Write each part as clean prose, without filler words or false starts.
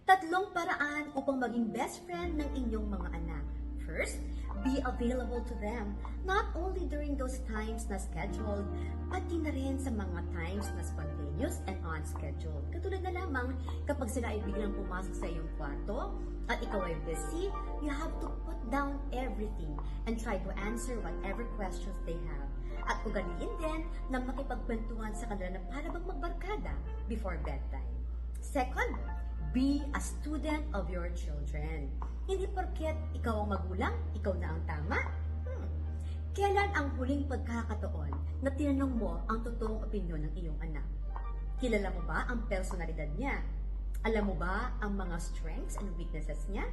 Tatlong paraan upang maging best friend ng inyong mga anak. First, be available to them, not only during those times na scheduled, pati na rin sa mga times na spontaneous and unscheduled. Katulad na lamang kapag sila ay biglang pumasok sa iyong kwarto at ikaw ay busy, you have to put down everything and try to answer whatever questions they have. At ugaliin din na makipagkwentuhan sa kanila na para bang magbarkada before bedtime. Second, be a student of your children. Hindi porket ikaw ang magulang, ikaw na ang tama. Kailan ang huling pagkakataon na tinanong mo ang totoong opinyon ng iyong anak? Kilala mo ba ang personalidad niya? Alam mo ba ang mga strengths and weaknesses niya?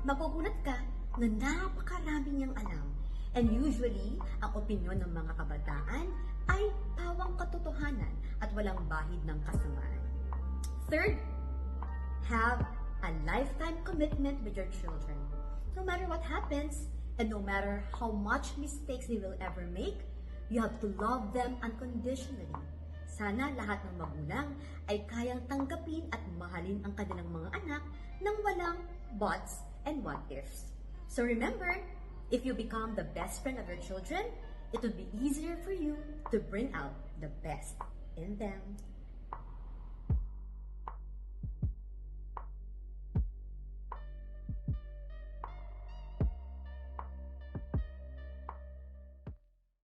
Magugulat ka na napakarami niyang alam. And usually, ang opinyon ng mga kabataan ay pawang katotohanan at walang bahid ng kasamaan. Third, have a lifetime commitment with your children. No matter what happens, and no matter how much mistakes they will ever make, you have to love them unconditionally. Sana lahat ng magulang ay kayang tanggapin at mahalin ang kanilang mga anak nang walang buts and what ifs. So remember, if you become the best friend of your children, it will be easier for you to bring out the best in them.